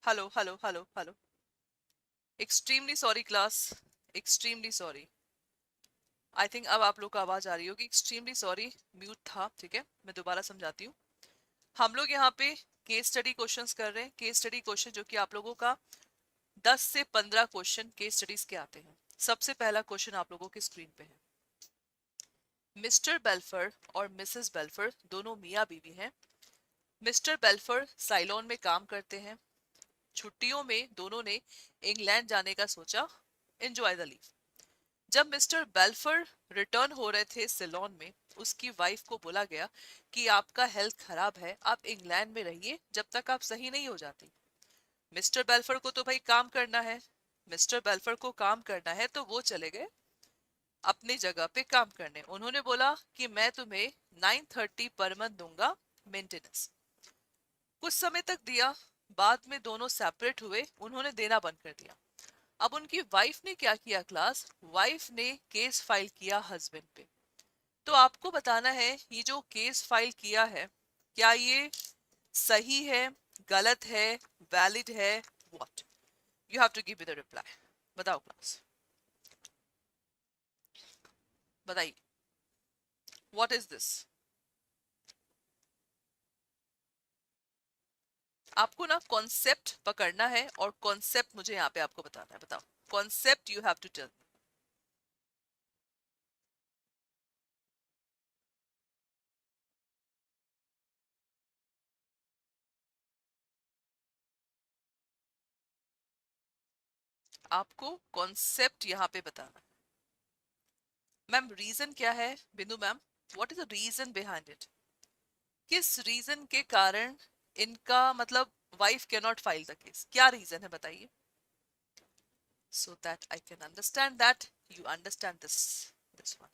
Hello hello hello hello. Extremely sorry class. Extremely sorry. I think अब आप लोग को आवाज आ रही होगी। एक्सट्रीमली सॉरी, म्यूट था। ठीक है, मैं दोबारा समझाती हूँ। हम लोग यहाँ पे केस स्टडी क्वेश्चंस कर रहे हैं। केस स्टडी क्वेश्चन जो कि आप लोगों का 10 से 15 क्वेश्चन केस स्टडीज के आते हैं। सबसे पहला क्वेश्चन आप लोगों की स्क्रीन पे है। मिस्टर बेल्फर और मिसेस बेल्फर दोनों मियाँ बीवी हैं। मिस्टर बेल्फर साइलोन में काम करते हैं। छुट्टियों में दोनों ने इंग्लैंड जाने का सोचा। Enjoy the leave. जब मिस्टर बेल्फर रिटर्न हो रहे थे सिलोन में, उसकी वाइफ को बोला गया कि आपका हेल्थ खराब है, आप इंग्लैंड में रहिए जब तक आप सही नहीं हो जाती। मिस्टर बेल्फर को तो भाई काम करना है। मिस्टर बेल्फर को काम करना है तो वो चले गए अपनी जगह पे काम करने। उन्होंने बोला कि मैं तुम्हें 930 पर मंथ दूंगा मेंटेनेंस। कुछ समय तक दिया। बाद में दोनों सेपरेट हुए, उन्होंने देना बंद कर दिया। अब उनकी वाइफ ने क्या किया क्लास? वाइफ ने केस फाइल किया हस्बैंड पे। तो आपको बताना है ये जो केस फाइल किया है, क्या ये सही है, गलत है, वैलिड है? What you have to give me the reply. बताओ क्लास, बताइए। What is this? आपको ना कॉन्सेप्ट पकड़ना है और कॉन्सेप्ट मुझे यहाँ पे आपको बताना है। बताओ concept, you have to tell. आपको कॉन्सेप्ट यहाँ पे बताना है। मैम रीजन क्या है? Bindu ma'am, what is the reason behind it? किस रीजन के कारण इनका मतलब wife can not file the case? क्या रीजन है बताइए, so that I can understand that you understand this one.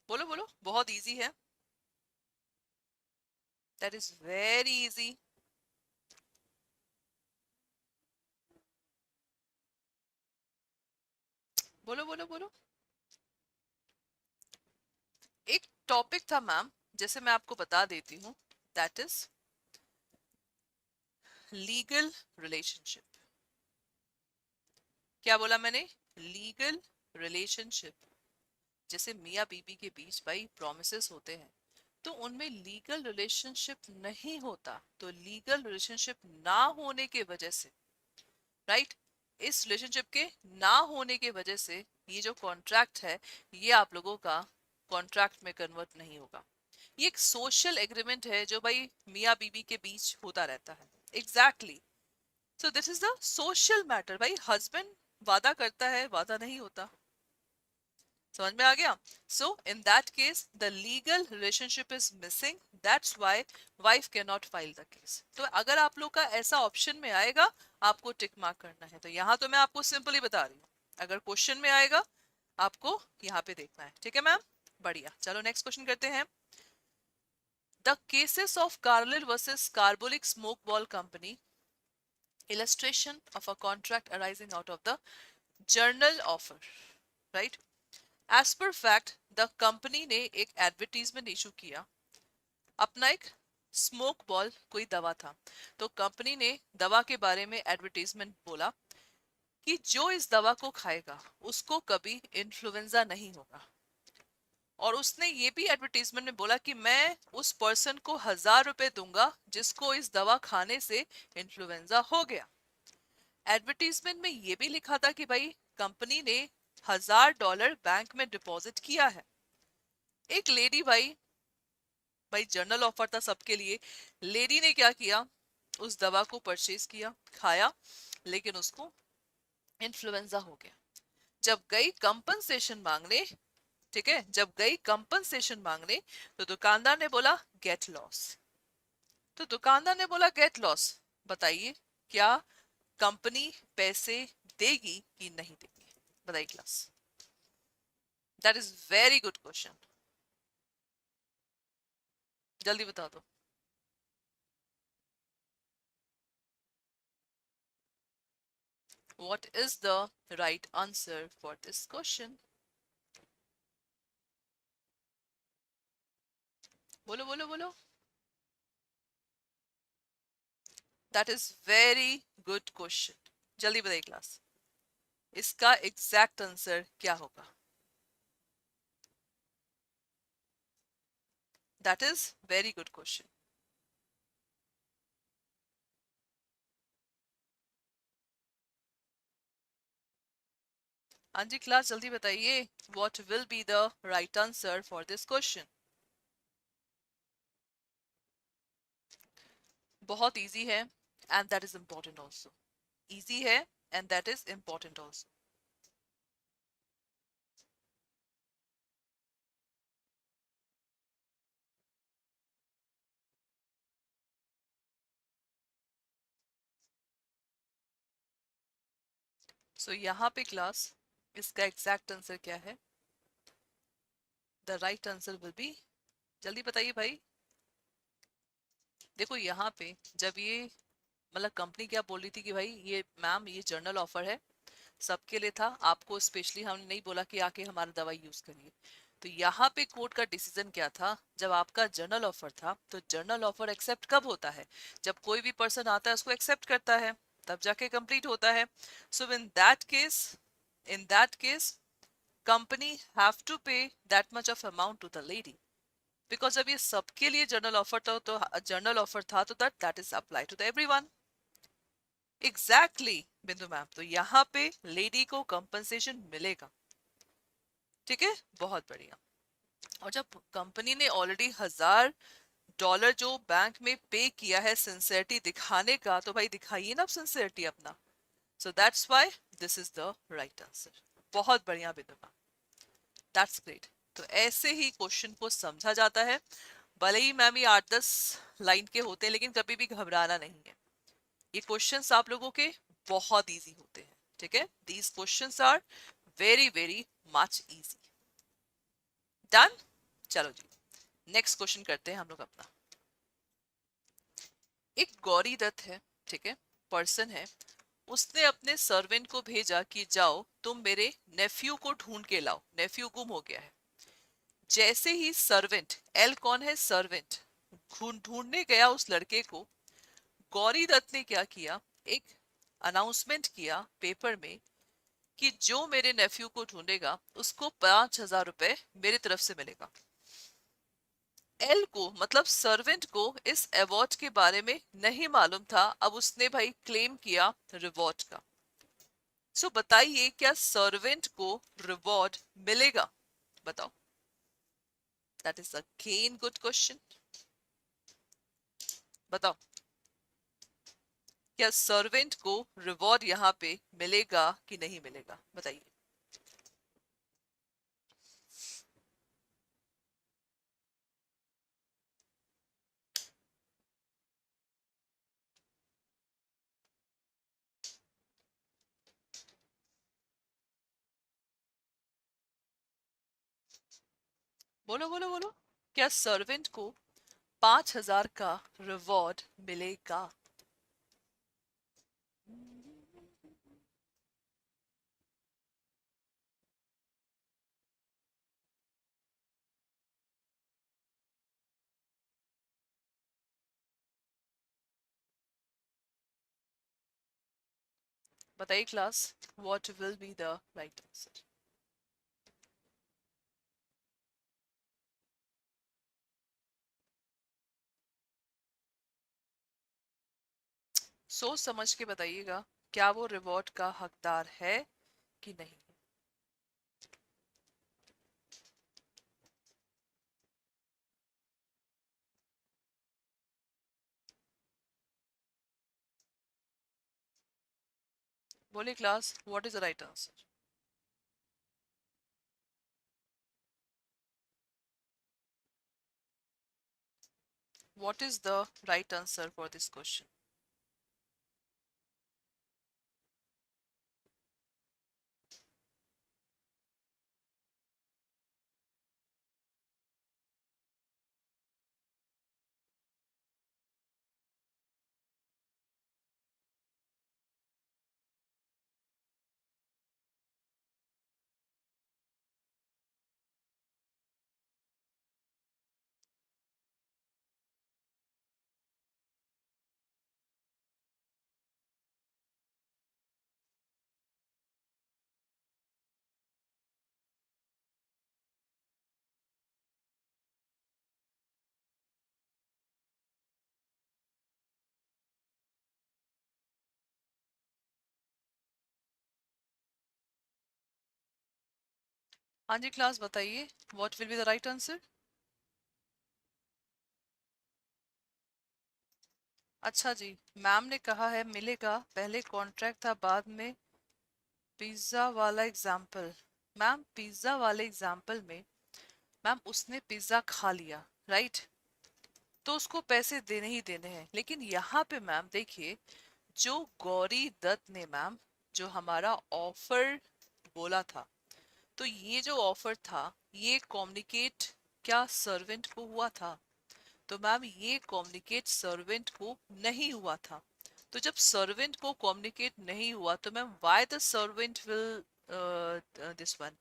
बोलो बोलो, बहुत इजी है। That is very easy. बोलो बोलो बोलो। एक टॉपिक था मैम, जैसे मैं आपको बता देती हूँ। That is legal relationship. क्या बोला मैंने? Legal relationship. जैसे मियाँ बीबी के बीच भाई प्रोमिसेस होते हैं, तो उनमें लीगल रिलेशनशिप नहीं होता। तो लीगल रिलेशनशिप ना होने के वजह से, राइट, इस रिलेशनशिप के ना होने के वजह से ये जो कॉन्ट्रैक्ट है, ये आप लोगों का कॉन्ट्रैक्ट में कन्वर्ट नहीं होगा। ये एक सोशल एग्रीमेंट है जो भाई मियाँ बीबी के बीच होता रहता है। Exactly. So this is the social matter. भाई हस्बैंड वादा करता है, वादा नहीं होता। समझ में आ गया? So in that case the legal relationship is missing, that's why wife can not file the case. तो अगर आप लोग का ऐसा ऑप्शन में आएगा, आपको टिक मार्क करना है। तो यहाँ तो मैं आपको सिंपली बता रही हूँ, अगर क्वेश्चन में आएगा आपको यहाँ पे देखना है। ठीक है मैम, बढ़िया। चलो नेक्स्ट क्वेश्चन करते हैं। The cases of Carlill versus carbolic smoke ball company, illustration of a contract arising out of the journal offer, right? As per fact, the company ने एक एडवर्टीजमेंट इशू किया। अपना एक स्मोक बॉल कोई दवा था, तो कंपनी ने दवा के बारे में एडवर्टीजमेंट बोला कि जो इस दवा को खाएगा उसको कभी इन्फ्लुएंजा नहीं होगा। और उसने ये भी एडवर्टीजमेंट में बोला कि मैं उस पर्सन को 1000 रुपए दूंगा जिसको इस दवा खाने से इन्फ्लुएंजा हो गया। एडवर्टीजमेंट में ये भी लिखा था कि भाई कंपनी ने $1000 बैंक में डिपॉजिट किया है। एक लेडी भाई, भाई जर्नल ऑफर था सबके लिए। लेडी ने क्या किया? उस दवा को परचेज किया, खाया, लेकिन उसको इन्फ्लुएंजा हो गया। जब गई कंपनसेशन मांगने, ठीक है, जब गई कंपनसेशन मांगने, तो दुकानदार ने बोला गेट लॉस। तो दुकानदार ने बोला गेट लॉस। बताइए, क्या कंपनी पैसे देगी कि नहीं देगी? बताइए class. That is very good question. जल्दी बता दो। What is the right answer for this question? बोलो बोलो बोलो। That is very good question. जल्दी बताइए क्लास, इसका एग्जैक्ट आंसर क्या होगा? That is very good question. हाँ जी क्लास, जल्दी बताइए, what will be the right answer for this question? बहुत इजी है, and that is important also. Easy है and that is important also. So यहाँ पे क्लास, इसका एग्जैक्ट आंसर क्या है? The right answer will be, जल्दी बताइए भाई। देखो यहाँ पे जब ये, मतलब कंपनी क्या बोल रही थी कि भाई ये मैम ये जर्नल ऑफर है, सबके लिए था, आपको स्पेशली हमने नहीं बोला कि आके हमारा दवाई यूज करिए। तो यहाँ पे कोर्ट का डिसीजन क्या था, जब आपका जर्नल ऑफर था, तो जर्नल ऑफर एक्सेप्ट कब होता है? जब कोई भी पर्सन आता है उसको एक्सेप्ट करता है, तब जाके कंप्लीट होता है। So in that case company have to pay that much of amount to the lady, because जब ये सबके लिए जर्नल ऑफर था, तो जर्नल ऑफर था तो that is apply to the everyone. Exactly Bindu ma'am, तो यहाँ पे लेडी को कंपनसेशन मिलेगा। ठीक है, बहुत बढ़िया। और जब कंपनी ने ऑलरेडी $1000 जो बैंक में पे किया है सिंसियरिटी दिखाने का, तो भाई दिखाइए ना आप सिंसियरिटी अपना। So that's why this is the right answer. बहुत बढ़िया बिंदु मैम, दैट्स ग्रेट। तो ऐसे ही क्वेश्चन को समझा जाता है, भले ही मैम ये 8-10 लाइन के होते हैं, लेकिन कभी भी घबराना नहीं है। ये क्वेश्चंस आप लोगों के बहुत इजी होते हैं। ठीक है, these questions are very very much easy. Done. चलो जी, नेक्स्ट क्वेश्चन करते हैं हम लोग अपना। एक गौरी दत्त है, ठीक है, पर्सन है, उसने अपने सर्वेंट को भेजा कि जाओ तुम मेरे नेफ्यू को ढूंढ के लाओ, नेफ्यू गुम हो गया है। जैसे ही सर्वेंट, एल कौन है? सर्वेंट, ढूंढने गया उस लड़के को, गौरी दत्त ने क्या किया, एक अनाउंसमेंट किया पेपर में कि जो मेरे नेफ्यू को ढूंढेगा उसको $5000 मेरी तरफ से मिलेगा। एल को, मतलब सर्वेंट को, इस अवार्ड के बारे में नहीं मालूम था, अब उसने भाई क्लेम किया रिवॉर्ड का। सो बताइए क्या सर्वेंट को रिवॉर्ड मिलेगा? बताओ। That is again good question. बताओ, क्या सर्वेंट को रिवॉर्ड यहाँ पे मिलेगा कि नहीं मिलेगा? बताइए। बोलो बोलो बोलो, क्या सर्वेंट को 5000 का रिवॉर्ड मिलेगा? बताइए class, what will be the right answer? सोच समझ के बताइएगा, क्या वो रिवॉर्ड का हकदार है कि नहीं। बोलिए class, what is the right answer? What is the right answer for this question? हाँ जी क्लास बताइए, what will be the right answer. अच्छा जी, मैम ने कहा है मिलेगा, पहले कॉन्ट्रैक्ट था बाद में पिज्जा वाला एग्जाम्पल। मैम पिज्जा वाले एग्जाम्पल में मैम उसने पिज्जा खा लिया, राइट, तो उसको पैसे देने ही देने हैं। लेकिन यहाँ पे मैम देखिए, जो गौरी दत्त ने मैम जो हमारा ऑफर बोला था, तो ये जो ऑफर था ये कम्युनिकेट क्या सर्वेंट को हुआ था? तो मैम ये कम्युनिकेट सर्वेंट को नहीं हुआ था। तो जब सर्वेंट को कम्युनिकेट नहीं हुआ तो ma'am why the servant will this one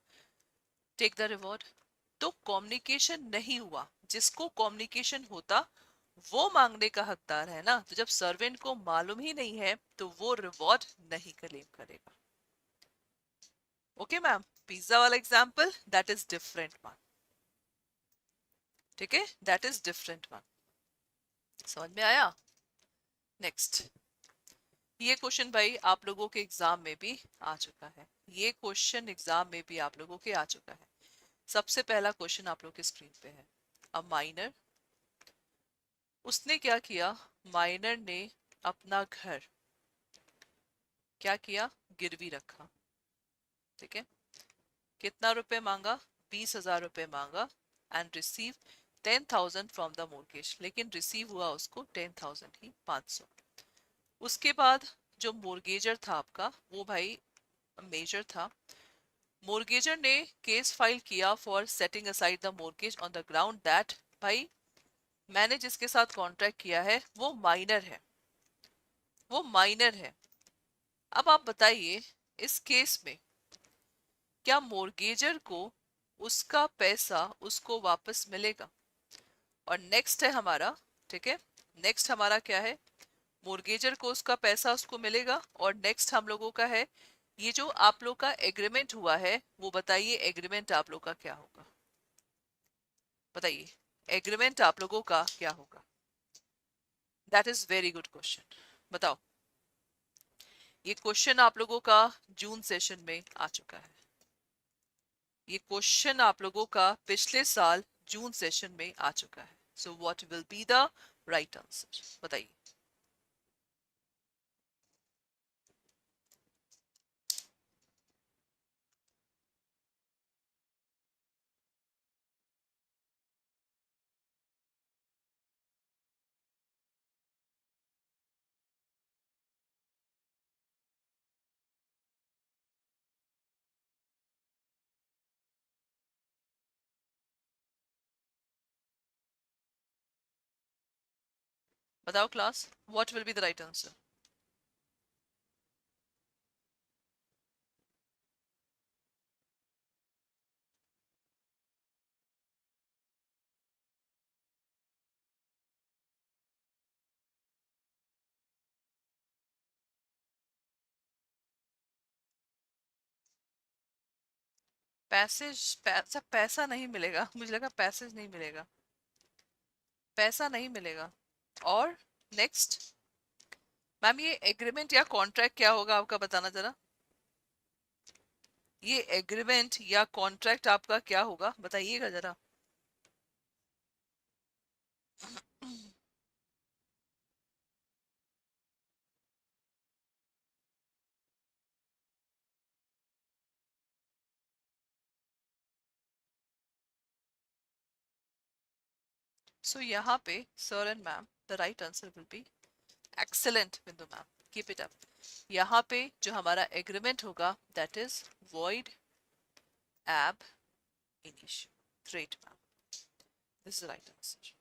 take the reward? तो कम्युनिकेशन नहीं हुआ, जिसको कम्युनिकेशन होता वो मांगने का हकदार है ना। तो जब सर्वेंट को मालूम ही नहीं है तो वो रिवॉर्ड नहीं क्लेम करेगा। ओके मैम, पिज्जा वाला example that is different one, ठीक है, दैट इज डिफरेंट वन। समझ में आया? नेक्स्ट, ये क्वेश्चन भाई आप लोगों के एग्जाम में भी आ चुका है, ये क्वेश्चन एग्जाम में भी आप लोगों के आ चुका है। सबसे पहला क्वेश्चन आप लोग के स्क्रीन पे है। अ माइनर, उसने क्या किया, माइनर ने अपना घर क्या किया, गिरवी रखा, ठीक है। कितना रुपए मांगा, 20,000 रुपए मांगा, and receive 10,000 from the mortgage, लेकिन रिसीव हुआ उसको 10,000 ही, 500। उसके बाद जो मोर्गेजर था आपका वो भाई मेजर था। मोर्गेजर ने केस फाइल किया for setting aside the mortgage on the ground that भाई मैंने जिसके साथ कॉन्ट्रैक्ट किया है वो माइनर है, वो माइनर है। अब आप बताइए इस केस में क्या मोर्गेजर को उसका पैसा उसको वापस मिलेगा? और नेक्स्ट है हमारा, ठीक है, नेक्स्ट हमारा क्या है, मोर्गेजर को उसका पैसा उसको मिलेगा। और नेक्स्ट हम लोगों का है ये जो आप लोग का एग्रीमेंट हुआ है, वो बताइए एग्रीमेंट आप लोग का क्या होगा? बताइए एग्रीमेंट आप लोगों का क्या होगा? That is very good question, बताओ। ये क्वेश्चन आप लोगों का जून सेशन में आ चुका है, ये क्वेश्चन आप लोगों का पिछले साल जून सेशन में आ चुका है। So what will be the right answer, बताइए। बताओ class, what will be the right answer? Passage, पैसा पैसा नहीं मिलेगा, मुझे लगा पैसेज नहीं मिलेगा, पैसा नहीं मिलेगा। और नेक्स्ट मैम ये एग्रीमेंट या कॉन्ट्रैक्ट क्या होगा आपका, बताना जरा। ये एग्रीमेंट या कॉन्ट्रैक्ट आपका क्या होगा, बताइएगा जरा। सो यहाँ पे sir and ma'am the right answer will B excellent बिंदु मैम, कीप इट अप। यहाँ पे जो हमारा एग्रीमेंट होगा दैट इज वॉइड एब initio, great ma'am, this is right answer,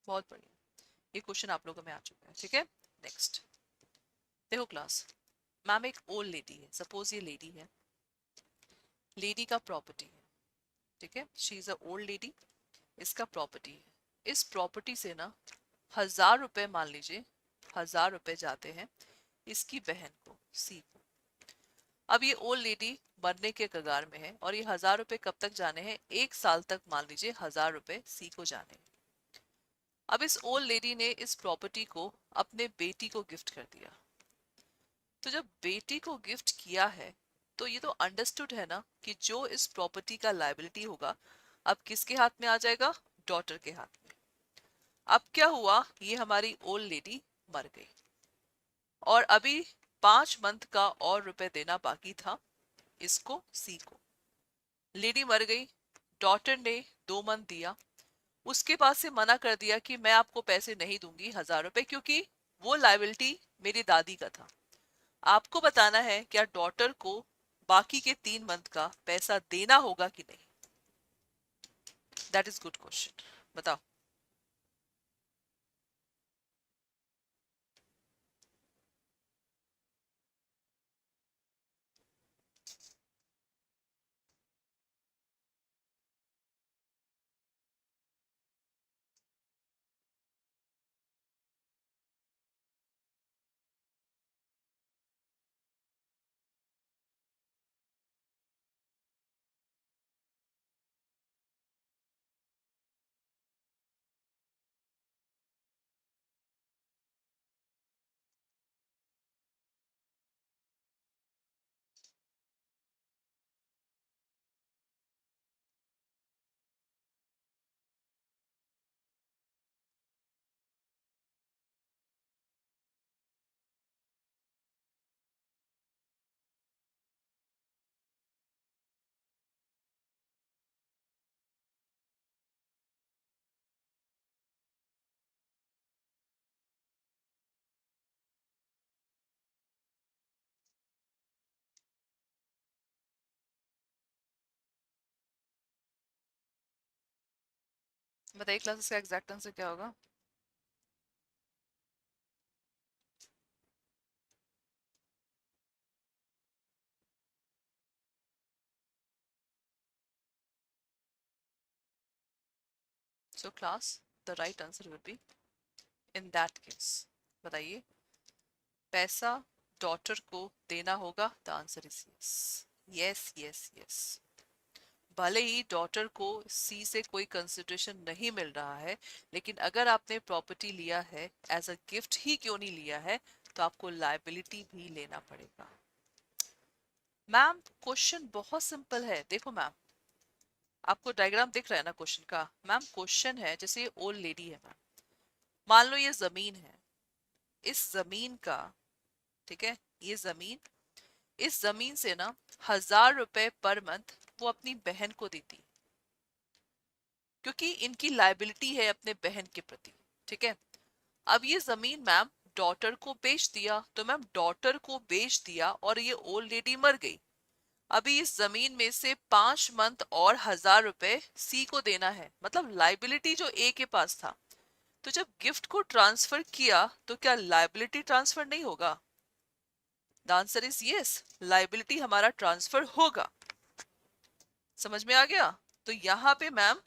बहुत बढ़िया। ये क्वेश्चन आप लोगों में आ चुका है, ठीक है। नेक्स्ट देखो क्लास, मैम एक ओल्ड लेडी है, सपोज ये लेडी है, लेडी का प्रॉपर्टी है, ठीक है, she is a old lady, इसका प्रॉपर्टी है। इस प्रॉपर्टी से ना 1,000 रुपए मान लीजिए, 1,000 रुपए जाते हैं इसकी बहन को, सी को। अब ये ओल्ड लेडी मरने के कगार में है और ये 1,000 रुपए कब तक जाने हैं, 1 साल तक मान लीजिए 1,000 रुपए सी को जाने हैं। अब इस ओल्ड लेडी ने इस प्रॉपर्टी को अपने बेटी को गिफ्ट कर दिया। तो जब बेटी को गिफ्ट किया है तो ये तो अंडरस्टूड है ना कि जो इस प्रॉपर्टी का लायबिलिटी होगा अब किसके हाथ में आ जाएगा, डॉटर के हाथ में। अब क्या हुआ, ये हमारी ओल्ड लेडी मर गई और अभी 5 मंथ का और रुपए देना बाकी था इसको, सी को। लेडी मर गई, डॉटर ने 2 मंथ दिया, उसके पास से मना कर दिया कि मैं आपको पैसे नहीं दूंगी 1000 रुपए, क्योंकि वो लायबिलिटी मेरी दादी का था। आपको बताना है क्या डॉटर को बाकी के 3 मंथ का पैसा देना होगा कि नहीं। दैट इज गुड क्वेश्चन, बताओ। बताइए क्लासेस का एग्जैक्ट आंसर क्या होगा। So class, the right answer will be in that case, बताइए, पैसा डॉटर को देना होगा। The answer is yes, yes yes yes. भले ही डॉटर को सी से कोई कंसिडरेशन नहीं मिल रहा है, लेकिन अगर आपने प्रॉपर्टी लिया है, एज अ गिफ्ट ही क्यों नहीं लिया है, तो आपको लायबिलिटी भी लेना पड़ेगा। मैम क्वेश्चन बहुत सिंपल है, देखो मैम, आपको डायग्राम दिख रहा है ना क्वेश्चन का। मैम क्वेश्चन है, जैसे ये ओल्ड लेडी है मैम, मान लो ये जमीन है, इस जमीन का, ठीक है, ये जमीन, इस जमीन से ना 1000 रुपए पर मंथ वो अपनी बहन को देती, क्योंकि इनकी लायबिलिटी है अपने बहन के प्रति, ठीक है। अब ये जमीन मैम डॉटर को बेच दिया, तो मैम डॉटर को बेच दिया और ये ओल्ड लेडी मर गई। अभी इस जमीन में से 5 मंथ और 1000 रुपए सी को देना है, मतलब लाइबिलिटी जो ए के पास था। तो जब गिफ्ट को ट्रांसफर किया तो क्या लाइबिलिटी ट्रांसफर नहीं होगा। The answer is yes, liability हमारा ट्रांसफर होगा। समझ में आ गया। तो यहाँ पे मैम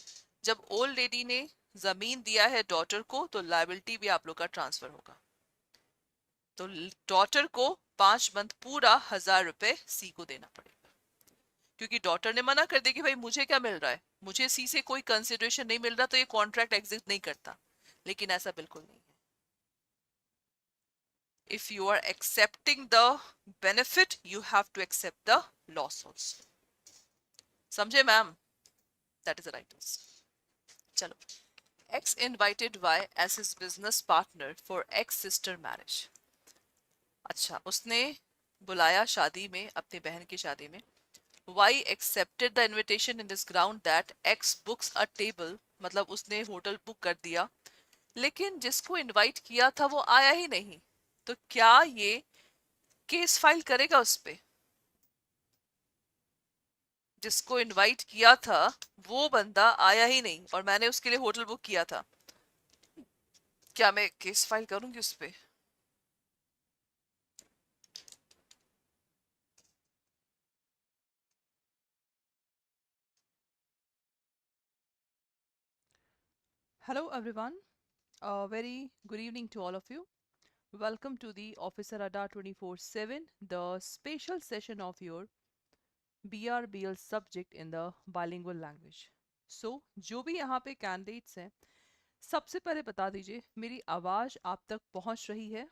जब ओल्ड लेडी ने जमीन दिया है डॉटर को, तो लाइबिलिटी भी आप लोग का ट्रांसफर होगा। तो डॉटर को 5 मंथ पूरा 1000 रुपए सी को देना पड़ेगा, क्योंकि डॉटर ने मना कर दिया कि भाई मुझे क्या मिल रहा है, मुझे सी से कोई कंसिडरेशन नहीं मिल रहा, तो ये कॉन्ट्रैक्ट एग्जिस्ट नहीं करता। लेकिन ऐसा बिल्कुल नहीं है। If you are accepting the benefit, you have to accept the loss also. समझे ma'am. That is the right answer. चलो, X invited Y as his business partner for X sister marriage. अच्छा, उसने बुलाया शादी में, अपनी बहन की शादी में। Y accepted the invitation in this ground that X books a table, मतलब उसने होटल बुक कर दिया, लेकिन जिसको इनवाइट किया था वो आया ही नहीं। तो क्या ये केस फाइल करेगा उस पे। जिसको इनवाइट किया था वो बंदा आया ही नहीं और मैंने उसके लिए होटल बुक किया था, क्या मैं केस फाइल करूंगी उस पे। Hello everyone, a very good evening to all of you. Welcome to the Officer Adda 24/7, the special session of your BRBL subject in the bilingual language. So, जो भी यहाँ पे कैंडिडेट्स हैं, सबसे पहले बता दीजिए मेरी आवाज़ आप तक पहुँच रही है।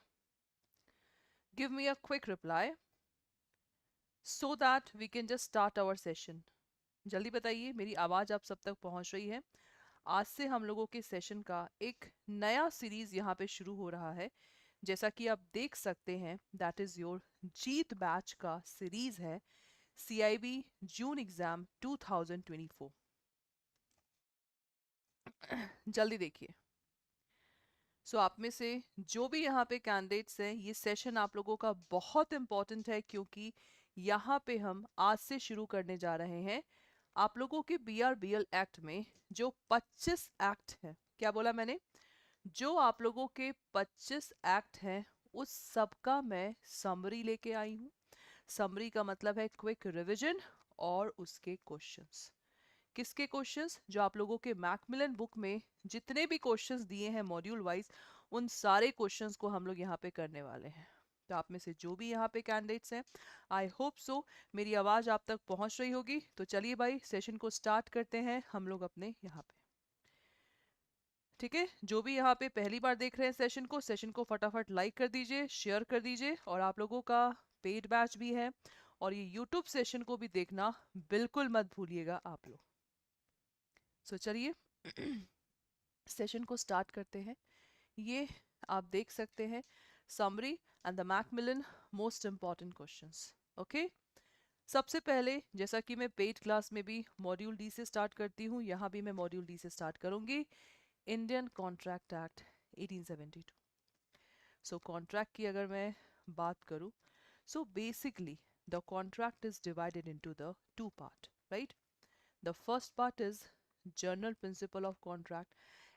Give me a quick reply. so that we can just start our session. जल्दी बताइए, मेरी आवाज आप सब तक पहुंच रही है? आज से हम लोगों के सेशन का एक नया सीरीज यहाँ पे शुरू हो रहा है। जैसा कि आप देख सकते हैं, that is your Jeet batch का सीरीज है, CIB जून एग्जाम 2024। जल्दी देखिए। आप में से जो भी यहाँ पे कैंडिडेट्स हैं, ये सेशन आप लोगों का बहुत इंपॉर्टेंट है, क्योंकि यहाँ पे हम आज से शुरू करने जा रहे हैं आप लोगों के BRBL एक्ट में जो 25 एक्ट हैं। क्या बोला मैंने? जो आप लोगों के 25 एक्ट हैं, उस सब का मैं समरी लेके आई हूँ। समरी का मतलब है क्विक रिवीजन और उसके क्वेश्चंस। किसके क्वेश्चंस? जो आप लोगों के मैकमिलन बुक में जितने भी क्वेश्चंस दिए हैं मॉड्यूल वाइज, उन सारे क्वेश्चंस को हम लोग यहाँ पे करने वाले हैं। तो आप में से जो भी यहाँ पे कैंडिडेट्स हैं, आई होप सो मेरी आवाज आप तक पहुंच रही होगी। तो चलिए भाई, सेशन को स्टार्ट करते हैं हम लोग अपने यहाँ पे। ठीक है, जो भी यहाँ पे पहली बार देख रहे हैं सेशन को फटाफट लाइक कर दीजिए, शेयर कर दीजिए। और आप लोगों का पेड बैच भी है, और ये यूट्यूब सेशन को भी देखना बिल्कुल मत भूलिएगा आप लोग। चलिए सेशन को स्टार्ट करते हैं। ये आप देख सकते हैं, summary and the Macmillan most important questions. Okay, सबसे पहले जैसा कि मैं पेड क्लास में भी मॉड्यूल डी से स्टार्ट करती हूँ, यहाँ भी मैं मॉड्यूल डी से स्टार्ट करूंगी। Indian contract act 1872। कॉन्ट्रैक्ट की अगर मैं बात करूँ, basically the contract is divided into the two part, right? The first part is general principle of contract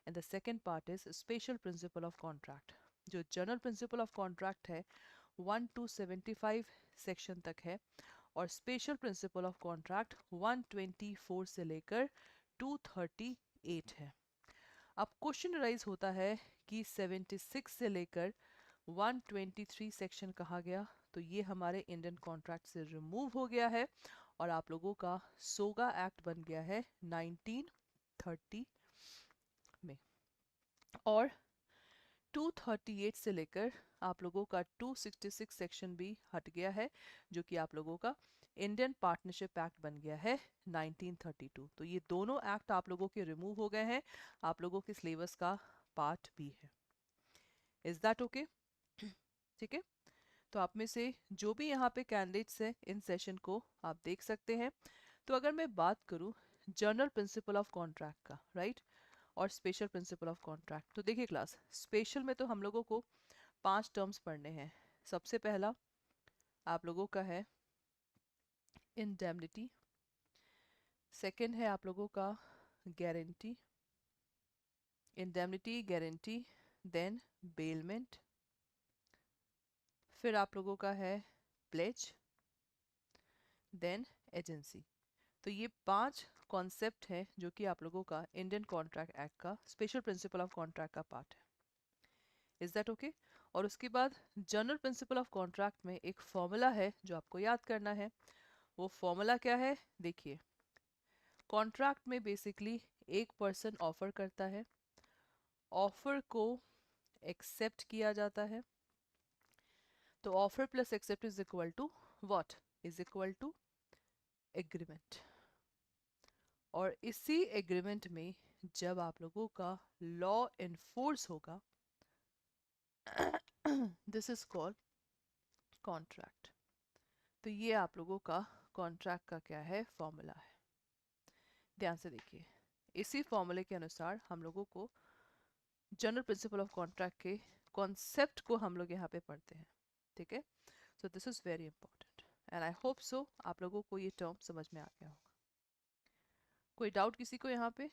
and the second part is special principle of contract. जो general principle of contract है 1 to 75 section तक है, और special principal of contract 124 से लेकर 238 है। अब question rise होता है कि 76 से लेकर 123 सेक्शन कहा गया, तो ये हमारे इंडियन कॉन्ट्रैक्ट से रिमूव हो गया है, और आप लोगों का सोगा एक्ट बन गया है 1930 में। और 238 से लेकर आप लोगों का 266 सेक्शन भी हट गया है, जो कि आप लोगों का इंडियन पार्टनरशिप एक्ट बन गया है 1932। तो ये दोनों एक्ट आप लोगों के रिमूव हो गए हैं, आप लोगों के सिलेबस का पार्ट भी है। Is that okay? ठीक है, तो आप में से जो भी यहाँ पे कैंडिडेट्स हैं, इन सेशन को आप देख सकते हैं। तो अगर मैं बात करूँ जनरल प्रिंसिपल ऑफ कॉन्ट्रैक्ट का, राइट, और स्पेशल प्रिंसिपल ऑफ कॉन्ट्रैक्ट, तो देखिए क्लास, स्पेशल में तो हम लोगों को 5 टर्म्स पढ़ने हैं। सबसे पहला आप लोगों का है इंडेमनिटी, सेकंड है आप लोगों का guarantee, indemnity, guarantee, then bailment, फिर आप लोगों का है प्लेज, देन एजेंसी। तो ये 5 कॉन्सेप्ट हैं जो कि आप लोगों का इंडियन कॉन्ट्रैक्ट एक्ट का स्पेशल प्रिंसिपल ऑफ कॉन्ट्रैक्ट का पार्ट है। Is that okay? और उसके बाद जनरल प्रिंसिपल ऑफ कॉन्ट्रैक्ट में एक फॉर्मूला है जो आपको याद करना है। वो फॉर्मूला क्या है? देखिए, कॉन्ट्रैक्ट में बेसिकली एक पर्सन ऑफर करता है, ऑफर को एक्सेप्ट किया जाता है, तो offer plus accept is equal to what? Is equal to agreement. और इसी एग्रीमेंट में जब आप लोगों का लॉ इन्फोर्स होगा, दिस इज कॉल्ड कॉन्ट्रैक्ट। तो ये आप लोगों का कॉन्ट्रैक्ट का क्या है? फॉर्मूला है। ध्यान से देखिए, इसी फॉर्मूले के अनुसार हम लोगों को जनरल प्रिंसिपल ऑफ कॉन्ट्रैक्ट के कॉन्सेप्ट को हम लोग यहाँ पे पढ़ते हैं। ठीक है, so this is very important and I hope so आप लोगों को ये टर्म समझ में आ गया होगा। कोई डाउट किसी को यहाँ पे?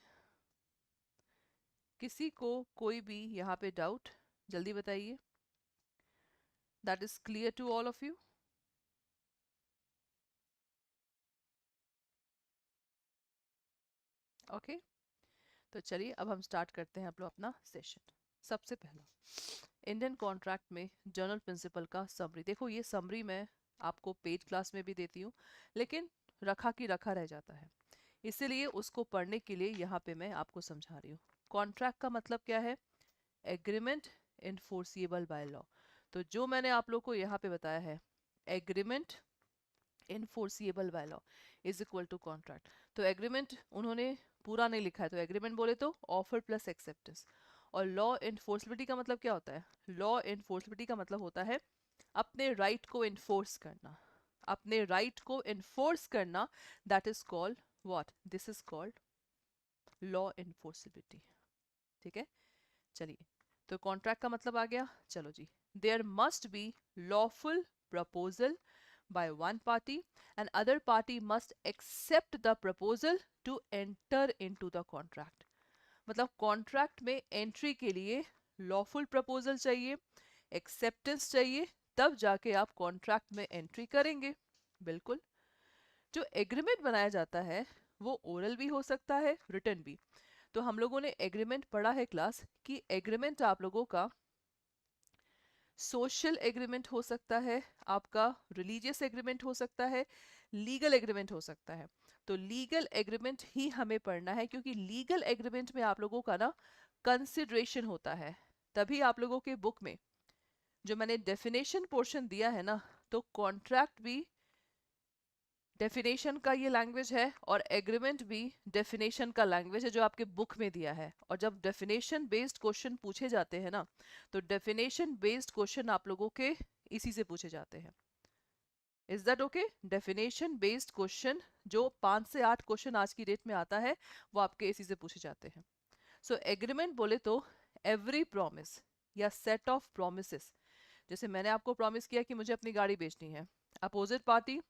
किसी को कोई भी यहाँ पे डाउट? जल्दी बताइए। That is clear to all of you? Okay, तो चलिए अब हम स्टार्ट करते हैं आप लोग अपना सेशन। सबसे पहला इंडियन कॉन्ट्रैक्ट में जनरल प्रिंसिपल का समरी। देखो, ये समरी मैं आपको पेड क्लास में भी देती हूँ, लेकिन रखा की रखा रह जाता है, इसीलिए उसको पढ़ने के लिए यहाँ पे मैं आपको समझा रही हूँ। कॉन्ट्रैक्ट का मतलब क्या है? Agreement enforceable by law. तो जो मैंने आप लोग को यहाँ पे बताया है, agreement enforceable by law is equal to contract. तो एग्रीमेंट उन्होंने पूरा नहीं लिखा है, तो एग्रीमेंट बोले तो ऑफर प्लस एक्सेप्टेंस। और लॉ इनफोर्सिबिलिटी का मतलब क्या होता है? लॉ इनफोर्सिबिलिटी का मतलब होता है अपने राइट को इन्फोर्स करना, अपने राइट को इन्फोर्स करना, that is called what? This is called law enforceability. ठीक है, चलिए, तो कॉन्ट्रैक्ट का मतलब आ गया। चलो जी, there must be lawful proposal by one party and other party must accept the proposal to enter into the contract। मतलब कॉन्ट्रैक्ट में एंट्री के लिए लॉफुल प्रपोजल चाहिए, एक्सेप्टेंस चाहिए, तब जाके आप कॉन्ट्रैक्ट में एंट्री करेंगे। बिल्कुल। जो एग्रीमेंट बनाया जाता है वो ओरल भी हो सकता है, रिटन भी। तो हम लोगों ने एग्रीमेंट पढ़ा है क्लास कि एग्रीमेंट आप लोगों का सोशल एग्रीमेंट हो सकता है, आपका रिलीजियस एग्रीमेंट हो सकता है, लीगल एग्रीमेंट हो सकता है। तो लीगल एग्रीमेंट ही हमें पढ़ना है, क्योंकि लीगल एग्रीमेंट में आप लोगों का ना कंसिडरेशन होता है। तभी आप लोगों के बुक में जो मैंने डेफिनेशन पोर्शन दिया है ना, तो कॉन्ट्रैक्ट भी डेफिनेशन का ये लैंग्वेज है और एग्रीमेंट भी डेफिनेशन का लैंग्वेज है जो आपके बुक में दिया है। और जब डेफिनेशन बेस्ड क्वेश्चन पूछे जाते हैं ना, तो डेफिनेशन बेस्ड क्वेश्चन आप लोगों के इसी से पूछे जाते हैं। Is that okay? Definition based question जो 5 से 8 क्वेश्चन आज की डेट में आता है, वो आपके इसी से पूछे जाते हैं। सो एग्रीमेंट बोले तो एवरी प्रॉमिस या सेट ऑफ प्रोमिसेस। जैसे मैंने आपको प्रॉमिस किया कि मुझे अपनी गाड़ी बेचनी है, अपोजिट पार्टी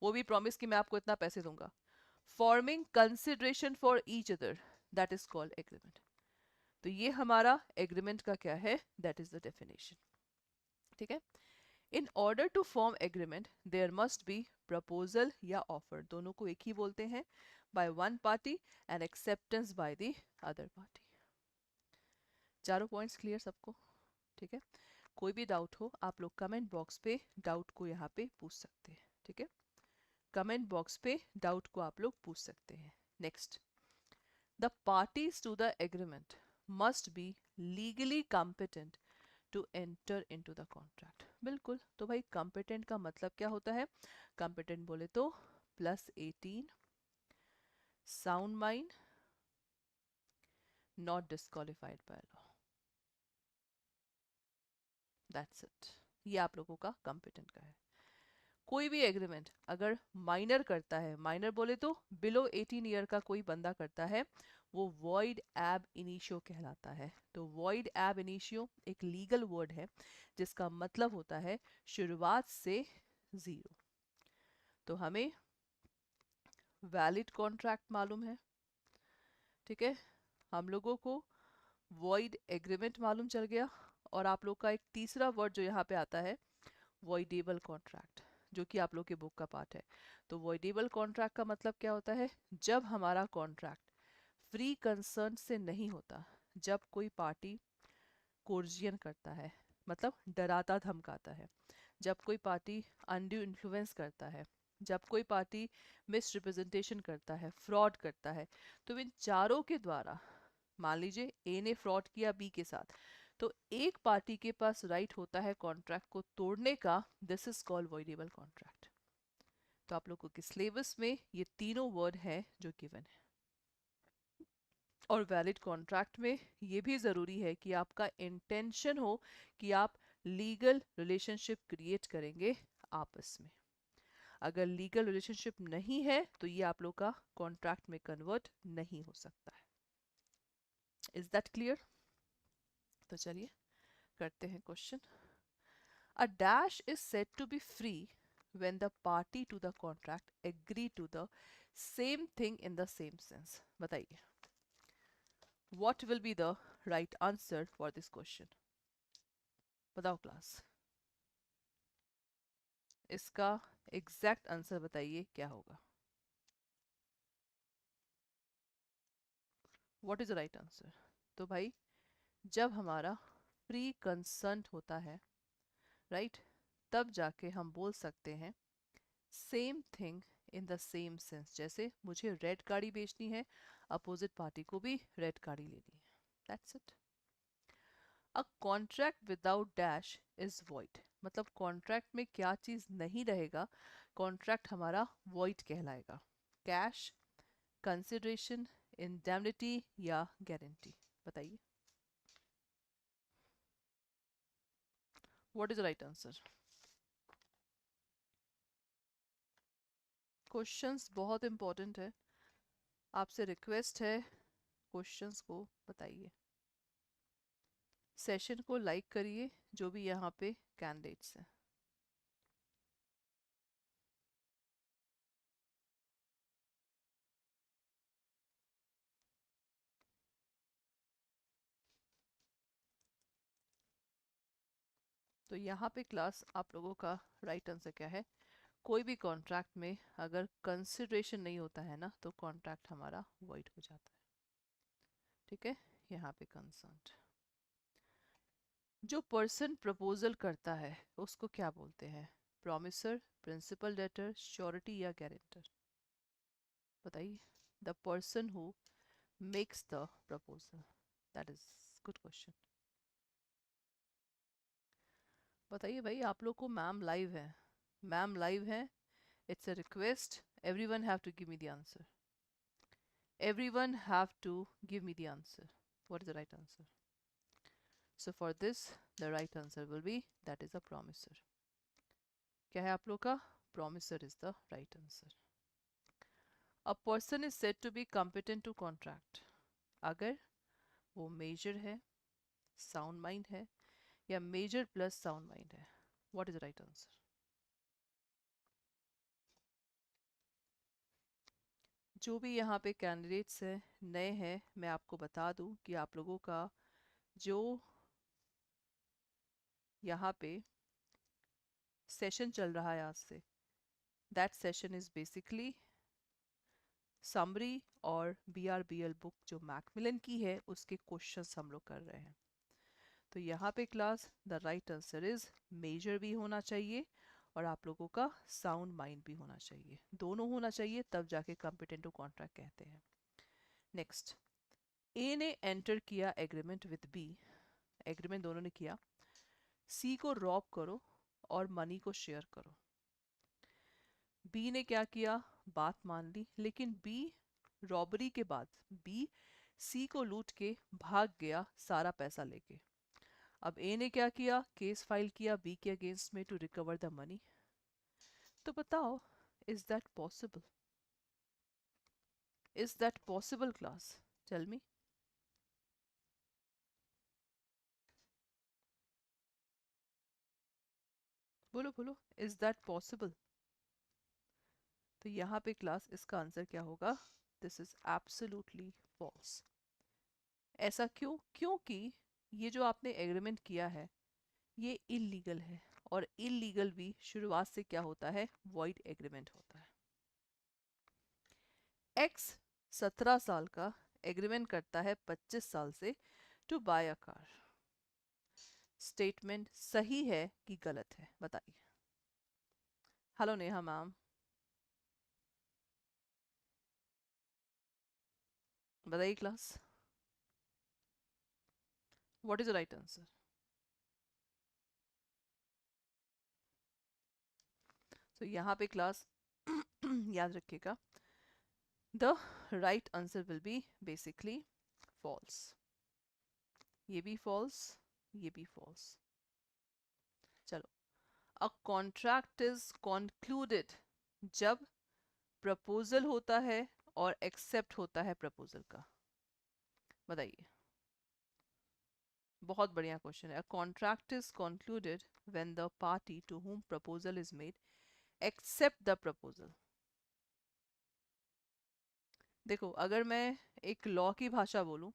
वो भी प्रॉमिस कि मैं आपको इतना पैसे दूंगा। Forming consideration for each other, that is called agreement. तो ये हमारा एग्रीमेंट का क्या है? That is the definition. ठीक है। In order to form agreement there must be proposal या ऑफर, दोनों को एक ही बोलते हैं, by one party and acceptance by the other party. चारों पॉइंट्स क्लियर सबको? ठीक है। कोई भी डाउट हो आप लोग कमेंट बॉक्स पे डाउट को यहाँ पे पूछ सकते हैं। ठीक है, कमेंट बॉक्स पे डाउट को आप लोग पूछ सकते हैं। Next, the parties to the agreement must be legally competent to enter into the contract. बिल्कुल। तो भाई कॉम्पिटेंट का मतलब क्या होता है? कॉम्पिटेंट बोले तो +18, sound mind, not disqualified by law, that's it. ये आप लोगों का कॉम्पिटेंट का है। कोई भी एग्रीमेंट अगर माइनर करता है, माइनर बोले तो बिलो 18 ईयर का कोई बंदा करता है, वो वॉइड एब इनिशियो कहलाता है। तो वॉइड एब इनिशियो एक लीगल वर्ड है जिसका मतलब होता है शुरुआत से जीरो। तो हमें वैलिड कॉन्ट्रैक्ट मालूम है, ठीक है, हम लोगों को वॉइड एग्रीमेंट मालूम चल गया, और आप लोग का एक तीसरा वर्ड जो यहाँ पे आता है वॉइडेबल कॉन्ट्रैक्ट, जो कि आप लोग के बुक का पार्ट है। तो वॉइडेबल कॉन्ट्रैक्ट का मतलब क्या होता है? जब हमारा कॉन्ट्रैक्ट फ्री कंसर्न से नहीं होता, जब कोई पार्टी कोर्जियन करता है, मतलब डराता धमकाता है, जब कोई पार्टी अनड्यू इन्फ्लुएंस करता है, जब कोई पार्टी मिस रिप्रेजेंटेशन करता है, फ्रॉड करता है, तो इन चारों के द्वारा, मान लीजिए ए ने फ्रॉड किया बी के साथ, तो एक पार्टी के पास राइट होता है कॉन्ट्रैक्ट को तोड़ने का। This is called voidable contract. तो आप लोगों के सिलेबस में ये तीनों वर्ड हैं जो गिवन है। और वैलिड कॉन्ट्रैक्ट में ये भी ज़रूरी है कि आपका इंटेंशन हो कि आप लीगल रिलेशनशिप क्रिएट करेंगे आपस में। अगर लीगल रिलेशनशिप नहीं है तो ये आप लोग का कॉन्ट्रैक्ट में कन्वर्ट नहीं हो सकता है। Is that clear? तो चलिए करते हैं question. A dash is said to be free when the party to the contract agree to the same thing in the same sense। बताइए, what will be the right answer for this question? बताओ class, इसका exact answer बताइए क्या होगा? What is the right answer? तो भाई जब हमारा फ्री कंसर्न होता है, राइट, तब जाके हम बोल सकते हैं same thing in the same sense. जैसे मुझे रेड गाड़ी बेचनी है, अपोजिट पार्टी को भी रेड गाड़ी लेनी है, that's it. A contract without dash is void, मतलब कॉन्ट्रैक्ट में क्या चीज नहीं रहेगा कॉन्ट्रैक्ट हमारा वॉइड कहलाएगा? कैश, कंसिडरेशन, इंडेमनिटी या गारंटी? बताइए, what is the right answer? Questions बहुत इंपॉर्टेंट है, आपसे रिक्वेस्ट है क्वेश्चंस को बताइए। सेशन को लाइक करिए जो भी यहाँ पे कैंडिडेट्स हैं। तो यहाँ पे क्लास आप लोगों का राइट आंसर क्या है? कोई भी कॉन्ट्रैक्ट में अगर कंसिडरेशन नहीं होता है ना तो कॉन्ट्रैक्ट हमारा वॉइड हो जाता है। ठीक है, यहाँ पे कंसर्न्ड, जो पर्सन प्रपोजल करता है उसको क्या बोलते हैं? प्रॉमिसर, प्रिंसिपल डेटर, श्योरिटी या गारंटर? बताइए, the person who makes the proposal, that is good question. बताइए भाई, आप लोग को मैम लाइव है, मैम लाइव है, it's a request, everyone have to give me the answer, everyone have to give me the answer. What is the right answer? So for this the right answer will be, that is a promiser. क्या है आप लोग का? Promiser is the right answer. A person is said to be competent to contract अगर वो major है, sound mind है या मेजर प्लस साउंड माइंड है? What is the right answer? जो भी यहाँ पे कैंडिडेट्स हैं, नए हैं, मैं आपको बता दूं कि आप लोगों का जो यहाँ पे सेशन चल रहा है आज से, that session is basically summary और BRBL बुक जो मैकमिलन की है उसके क्वेश्चंस हम लोग कर रहे हैं। तो यहाँ पे class the right answer is major भी होना चाहिए और आप लोगों का साउंड माइंड भी होना चाहिए, दोनों होना चाहिए, तब जाके कॉम्पिटेंट टू कॉन्ट्रैक्ट कहते हैं। नेक्स्ट, ए ने एंटर किया एग्रीमेंट विद बी, एग्रीमेंट दोनों ने किया, सी को रॉब करो और मनी को शेयर करो। बी ने क्या किया? बात मान ली, लेकिन बी रॉबरी के बाद बी सी को लूट के भाग गया सारा पैसा लेके। अब ए ने क्या किया? केस फाइल किया बी के अगेंस्ट में टू रिकवर द मनी। तो बताओ, is that possible? Is that possible class? Tell me. बोलो बोलो, इज दैट पॉसिबल? तो यहाँ पे क्लास इसका आंसर क्या होगा? This is absolutely false. ऐसा क्यों? क्योंकि ये जो आपने एग्रीमेंट किया है ये इलीगल है, और इलीगल भी शुरुआत से क्या होता है? वॉइड एग्रीमेंट होता है। एक्स 17 साल का एग्रीमेंट करता है 25 साल से to buy a car. Statement सही है कि गलत है? बताइए। हेलो नेहा मैम, बताइए class, what is the right answer? तो यहाँ पे क्लास याद रखिएगा, the right answer will be basically false. ये भी फॉल्स, ये भी फॉल्स। चलो, अ कॉन्ट्रैक्ट इज कॉन्क्लूडेड जब प्रपोजल होता है और एक्सेप्ट होता है प्रपोजल का। बताइए, बहुत बढ़िया क्वेश्चन है। A contract is concluded when the party to whom proposal is made accept the proposal. देखो, अगर मैं एक लॉ की भाषा बोलूं,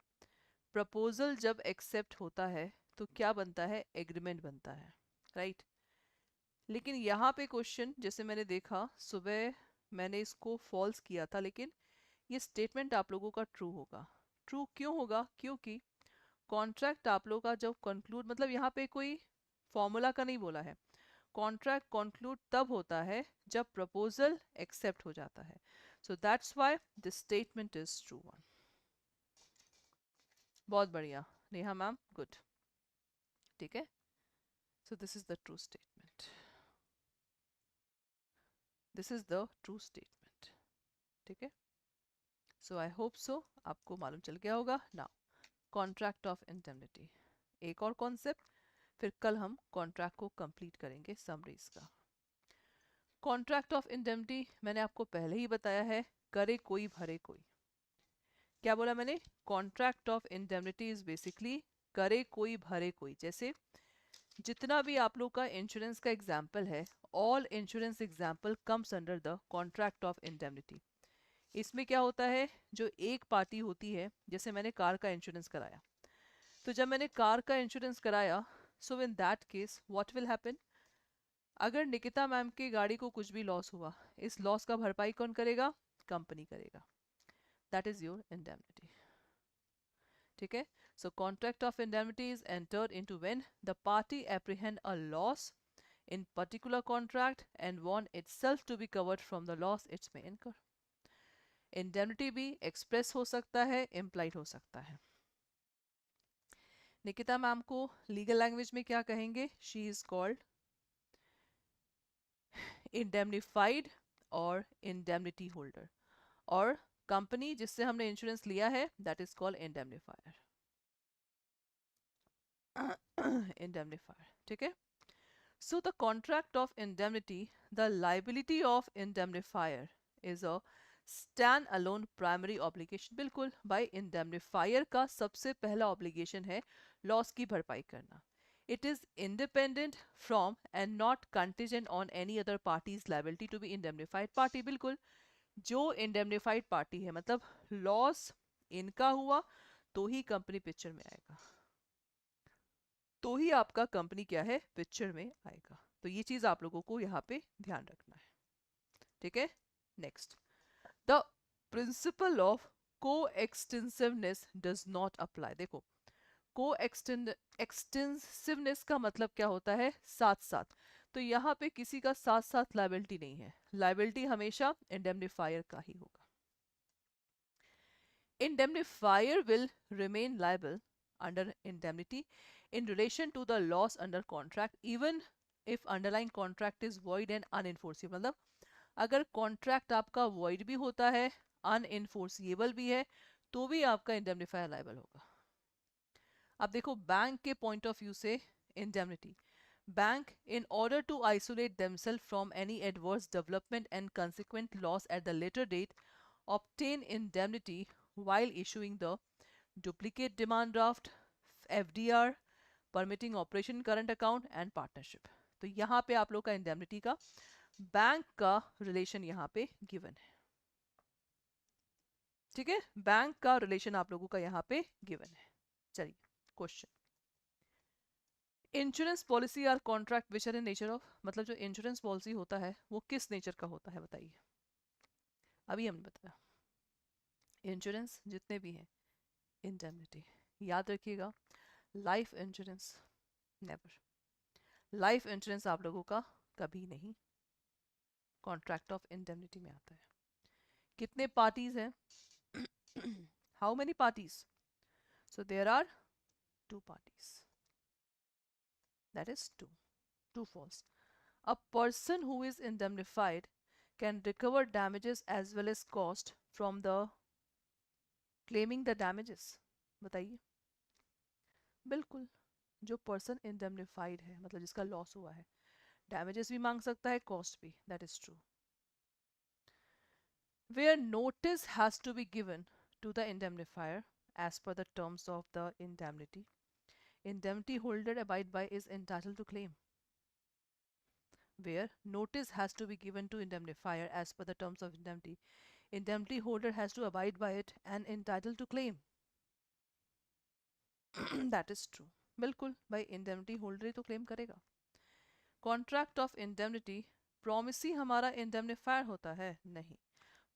प्रपोजल जब एक्सेप्ट होता है तो क्या बनता है? एग्रीमेंट बनता है, राइट? लेकिन यहाँ पे क्वेश्चन, जैसे मैंने देखा सुबह, मैंने इसको फॉल्स किया था, लेकिन ये स्टेटमेंट आप लोगों का ट्रू होगा। ट्रू क्यों होगा? क्योंकि कॉन्ट्रैक्ट आप लोगों का जब कंक्लूड, मतलब यहाँ पे कोई फॉर्मूला का नहीं बोला है, कॉन्ट्रैक्ट कंक्लूड तब होता है जब प्रपोजल एक्सेप्ट हो जाता है। So that's why this statement is true one. बहुत बढ़िया नेहा मैम, गुड। ठीक है, so this is the true statement. This is the true statement. ठीक है, सो आई होप सो आपको मालूम चल गया होगा. नाउ कॉन्ट्रैक्ट ऑफ इंडेमनिटी, एक और कॉन्सेप्ट, फिर कल हम कॉन्ट्रैक्ट को कंप्लीट करेंगे समरीज का. कॉन्ट्रैक्ट ऑफ इंडेमनिटी मैंने आपको पहले ही बताया है, करे कोई भरे कोई. क्या बोला मैंने? Contract of indemnity is basically करे कोई भरे कोई. जैसे जितना भी आप लोग का इंश्योरेंस का एग्जाम्पल है, all insurance example comes under the contract of indemnity. इसमें क्या होता है, जो एक पार्टी होती है, जैसे मैंने कार का इंश्योरेंस कराया, तो जब मैंने कार का इंश्योरेंस कराया, so in that case what will happen, अगर निकिता मैम की गाड़ी को कुछ भी लॉस हुआ, इस लॉस का भरपाई कौन करेगा? कंपनी करेगा. That is your indemnity. ठीक है, so contract of indemnity is entered into when the party apprehend a loss in particular contract and want itself to be covered from the loss it may incur. Indemnity भी express हो सकता है, implied हो सकता है. Nikita ma'am को legal language में क्या कहेंगे? शी इज कॉल्ड इंडेमनिफाइड और इंडेमनिटी होल्डर, और कंपनी जिससे हमने इंश्योरेंस लिया है that is called indemnifier. Indemnifier. ठीक है, so the contract of indemnity, the liability of indemnifier is a stand alone primary obligation. बिल्कुल, by indemnifier का सबसे पहला obligation है लॉस की भरपाई करना. It is independent from and not contingent on any other party's liability to be indemnified party. बिल्कुल, जो indemnified party है, मतलब लॉस इनका हुआ तो ही कंपनी पिक्चर में आएगा, तो ही आपका कंपनी क्या है, पिक्चर में आएगा. तो ये चीज आप लोगों को यहाँ पे ध्यान रखना है. ठीक है, नेक्स्ट, द प्रिंसिपल ऑफ को एक्सटेंसिवनेस डज नॉट अप्लाई. देखो, को एक्सटेंसिवनेस का मतलब क्या होता है? साथ साथ. तो यहाँ पे किसी का साथ साथ लाइबिलिटी नहीं है, लाइबिलिटी हमेशा इंडेमनिफायर का ही होगा. Indemnifier will remain liable under indemnity in relation to the loss under contract even if underlying contract is void and unenforceable. मतलब अगर कॉन्ट्रैक्ट आपका void भी होता है, unenforceable भी है, तो भी आपका indemnifier liable होगा. अब देखो, बैंक के पॉइंट ऑफ व्यू से indemnity, bank in order to isolate themselves from any adverse development and consequent loss at the later date obtain indemnity while issuing the duplicate demand draft, FDR, permitting operation current account and partnership. तो यहाँ पे आप लोग का indemnity का bank का relation यहाँ पे गिवन है. ठीक है, बैंक का रिलेशन आप लोगों का यहाँ पे गिवन है. चलिए, question, insurance policy are contract which are in nature of, मतलब जो इंश्योरेंस पॉलिसी होता है वो किस नेचर का होता है, बताइए. अभी हमने बताया इंश्योरेंस जितने भी हैं, इंडेमनिटी. याद रखिएगा, life insurance never, life insurance आप लोगों का कभी नहीं कॉन्ट्रैक्ट ऑफ इंडेमनिटी में आता है. कितने पार्टीज हैं? How many parties? So there are two parties, that is two. True, false. A person who is indemnified can recover damages as well as cost from the claiming the damages. बताइए. बिल्कुल, जो person indemnified है, मतलब जिसका loss हुआ है, damages भी मांग सकता है, कॉस्ट भी. That is true. Where notice has to be given to the indemnifier as per the terms of the indemnity, indemnity holder abide by is entitled to claim. Where notice has to be given to indemnifier as per the terms of indemnity, indemnity holder has to abide by it and entitled to claim. That is true. बिल्कुल भाई, indemnity holder ही तो claim करेगा. Contract of indemnity, promisee हमारा indemnifier होता है? नहीं,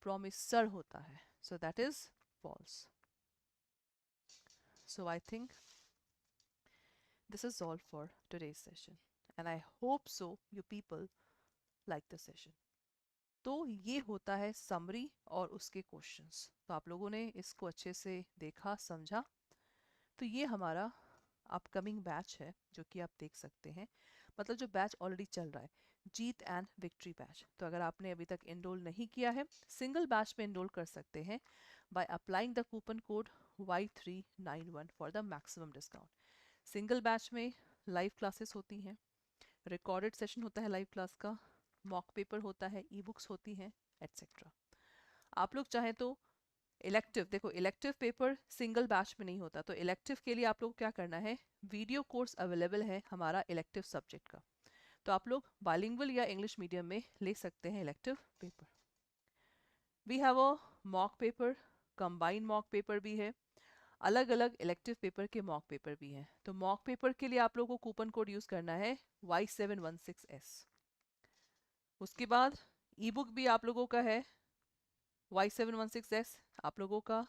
promisor होता है. So that is false. So I think this is all for today's session and I hope so you people like the session. तो ये होता है समरी और उसके क्वेश्चंस. तो आप लोगों ने इसको अच्छे से देखा, समझा. तो ये हमारा अपकमिंग बैच है जो कि आप देख सकते हैं, मतलब जो बैच ऑलरेडी चल रहा है. जीत एंड विक्ट्री बैच। तो अगर आपने अभी तक इनरोल नहीं किया है, सिंगल बैच में इनरोल कर सकते हैं by applying the coupon code Y391 for the maximum discount. Single batch में लाइव क्लासेस होती हैं, रिकॉर्डेड सेशन होता है लाइव क्लास का, मॉक पेपर होता है, ई बुक्स होती हैं, एट्सेट्रा। आप लोग चाहें तो इलेक्टिव, देखो इलेक्टिव पेपर सिंगल बैच में नहीं होता, तो इलेक्टिव के लिए आप लोग क्या करना है, वीडियो कोर्स अवेलेबल है हमारा इलेक्टिव सब्जेक्ट का, तो आप लोग बाइलिंगुअल या इंग्लिश मीडियम में ले सकते हैं elective paper. We have a mock paper, combined mock paper भी है, अलग अलग इलेक्टिव पेपर के मॉक पेपर भी हैं। तो मॉक पेपर के लिए आप लोगों को कूपन कोड यूज करना है Y716S। उसके बाद ई बुक भी आप लोगों का है Y716S, आप लोगों का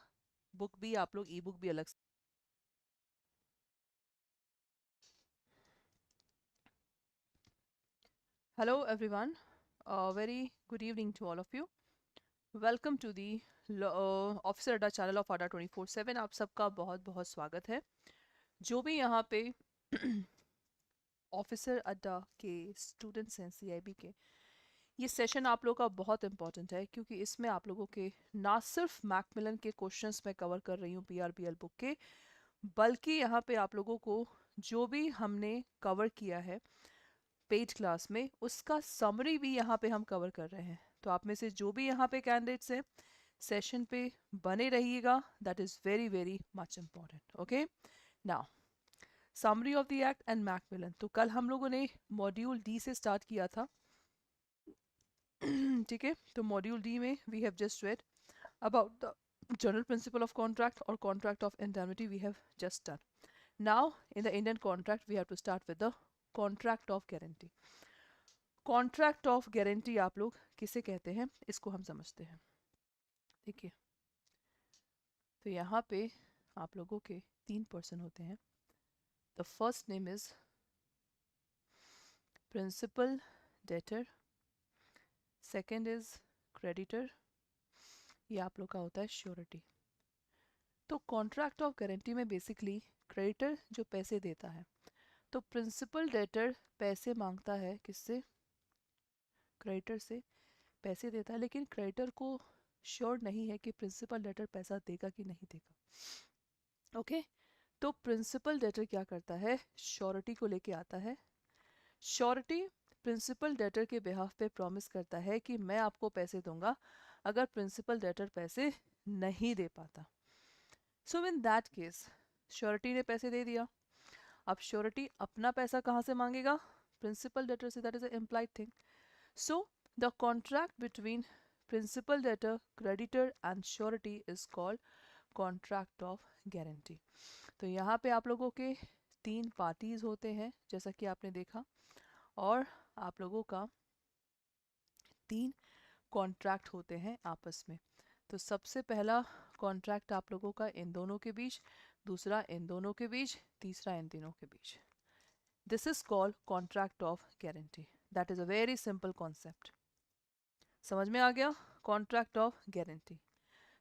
बुक भी, आप लोग ई बुक भी अलग। Hello everyone, very good evening to all of you. Welcome to the officer Adda channel of Adda 24/7। आप सबका बहुत बहुत स्वागत है। जो भी यहाँ पे ऑफिसर अड्डा के स्टूडेंट्स हैं CIB के, ये सेशन आप लोगों का बहुत इंपॉर्टेंट है, क्योंकि इसमें आप लोगों के ना सिर्फ मैकमिलन के क्वेश्चंस मैं कवर कर रही हूँ PRBL बुक के, बल्कि यहाँ पे आप लोगों को जो भी हमने कवर किया है पेड क्लास में, उसका समरी भी यहाँ पे हम कवर कर रहे हैं। तो आप में से जो भी यहाँ पे कैंडिडेट्स हैं, सेशन पे बने रहिएगा, that is very very much important. Okay, now summary of the act and Macmillan. तो कल हम लोगों ने मॉड्यूल D से स्टार्ट किया था, ठीक है। तो मॉड्यूल D में we have just read about the general principle of contract और contract of indemnity we have just done. Now in the Indian contract we have to start with the contract of guarantee. Contract of guarantee आप लोग किसे कहते हैं, इसको हम समझते हैं। देखिए, तो यहाँ पे आप लोगों के 3 पर्सन होते हैं। The first name is principal debtor, second is creditor, ये आप लोग का होता है श्योरिटी। तो कॉन्ट्रैक्ट ऑफ गारंटी में बेसिकली क्रेडिटर जो पैसे देता है, तो प्रिंसिपल डेटर पैसे मांगता है किससे, क्रेडिटर से पैसे देता है, लेकिन क्रेडिटर को श्योर नहीं है कि प्रिंसिपल डेटर पैसा देगा कि नहीं देगा। ओके, तो प्रिंसिपल डेटर क्या करता है, श्योरिटी को लेके आता है। श्योरिटी प्रिंसिपल डेटर के बिहाफ पे प्रॉमिस करता है कि मैं आपको पैसे दूंगा अगर प्रिंसिपल डेटर पैसे नहीं दे पाता। सो इन दैट केस श्योरिटी ने पैसे दे दिया, अब श्योरिटी अपना पैसा कहाँ से मांगेगा, प्रिंसिपल डेटर से, that is a implied thing. So the contract between principal debtor, creditor and surety is called contract of guarantee. तो यहाँ पे आप लोगों के 3 पार्टीज होते हैं जैसा कि आपने देखा, और आप लोगों का 3 कॉन्ट्रैक्ट होते हैं आपस में। तो सबसे पहला कॉन्ट्रैक्ट आप लोगों का इन दोनों के बीच, दूसरा इन दोनों के बीच, तीसरा इन तीनों के बीच। This is called contract of guarantee. That is a very simple concept. समझ में आ गया, कॉन्ट्रैक्ट ऑफ गारंटी।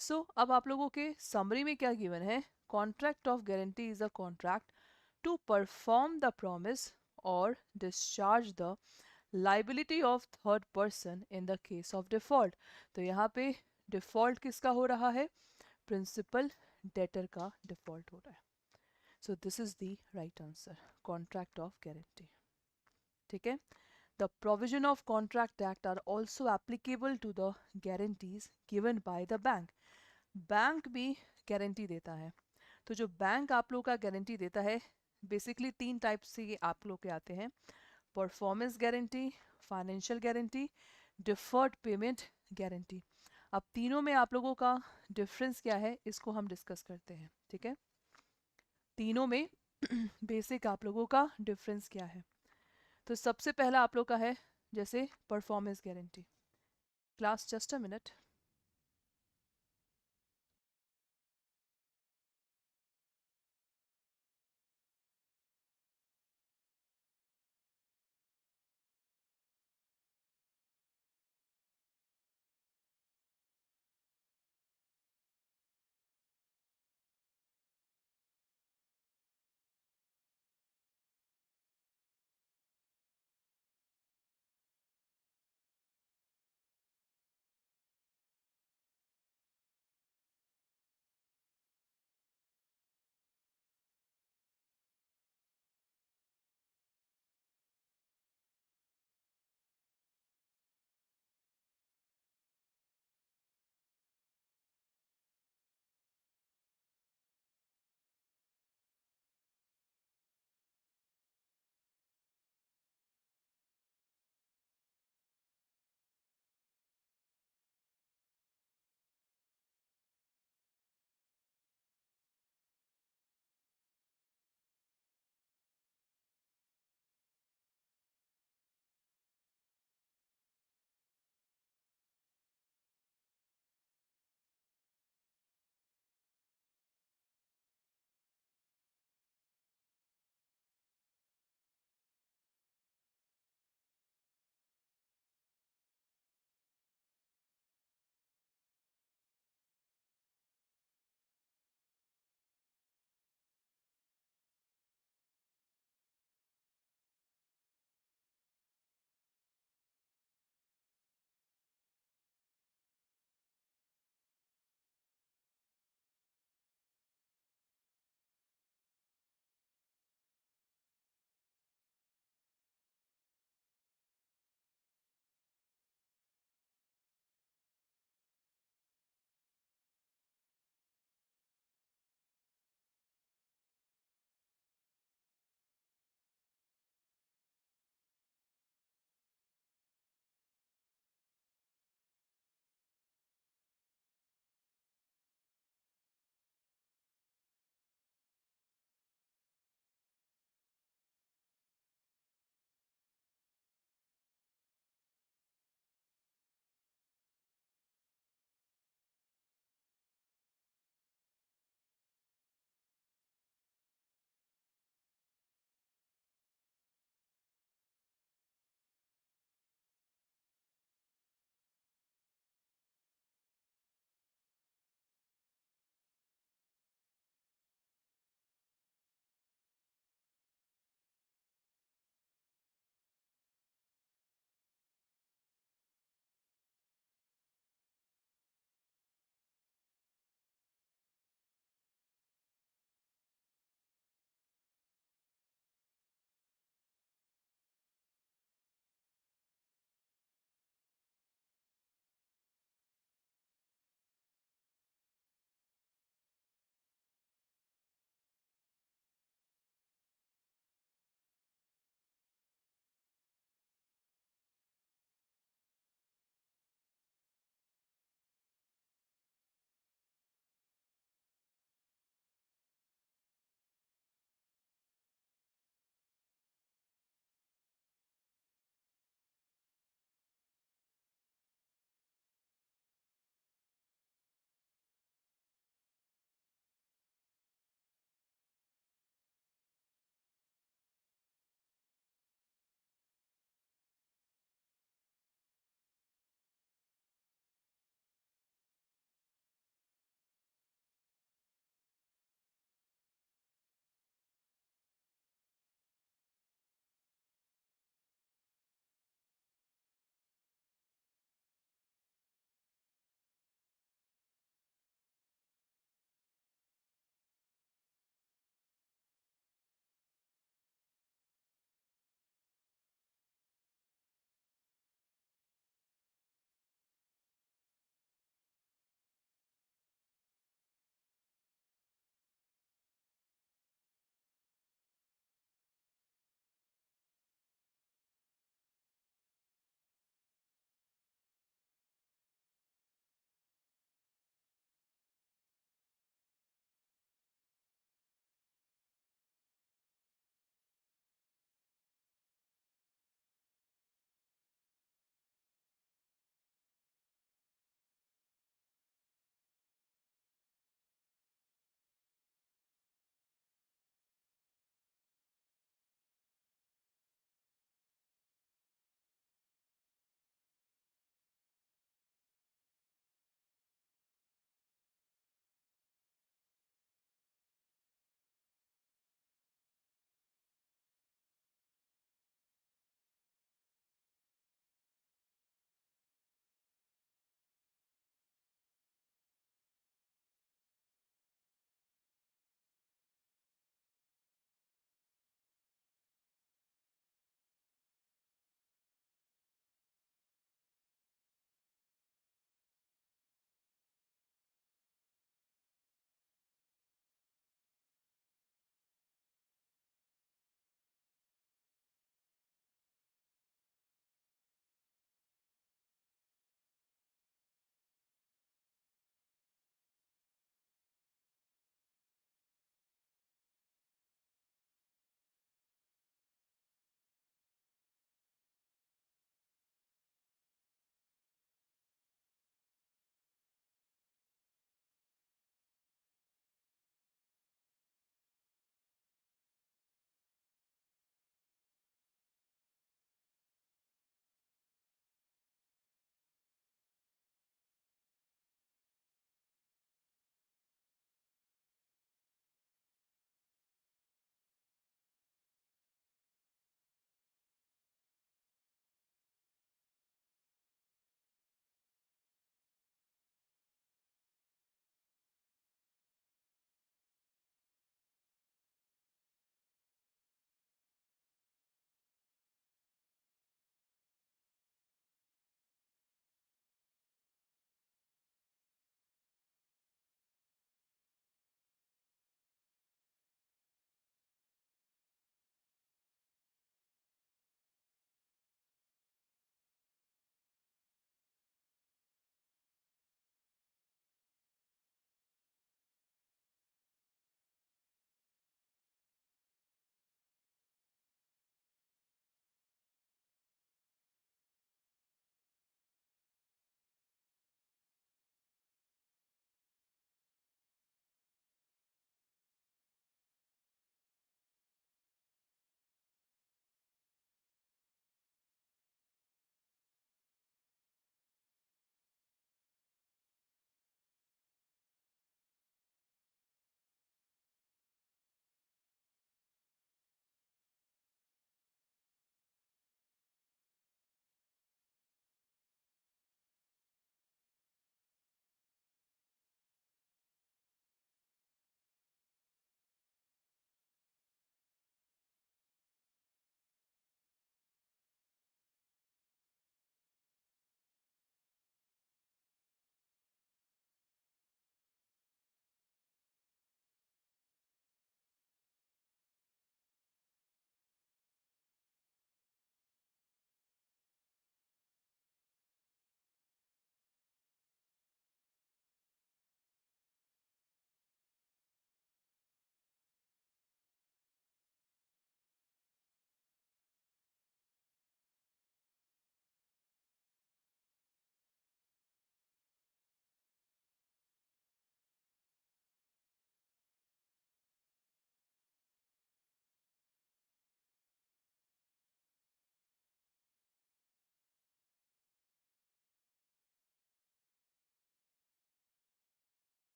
सो अब आप लोगों के समरी में क्या गिवन है, contract of guarantee is a contract to perform the promise और discharge the liability of third person in the case of default. तो यहाँ पे डिफॉल्ट किसका हो रहा है, प्रिंसिपल डेटर का डिफॉल्ट हो रहा है। So this is the right answer, contract of guarantee. ठीक है, the provision of contract act are also applicable to the guarantees given by the bank. Bank भी गारंटी देता है। तो जो बैंक आप लोग का गारंटी देता है, बेसिकली 3 टाइप से ये आप लोग के आते हैं, performance guarantee, financial guarantee, deferred payment guarantee. अब तीनों में आप लोगों का डिफरेंस क्या है, इसको हम डिस्कस करते हैं। ठीक है, तीनों में बेसिक आप लोगों का डिफरेंस क्या है। तो सबसे पहला आप लोग का है जैसे performance guarantee. Class just a minute.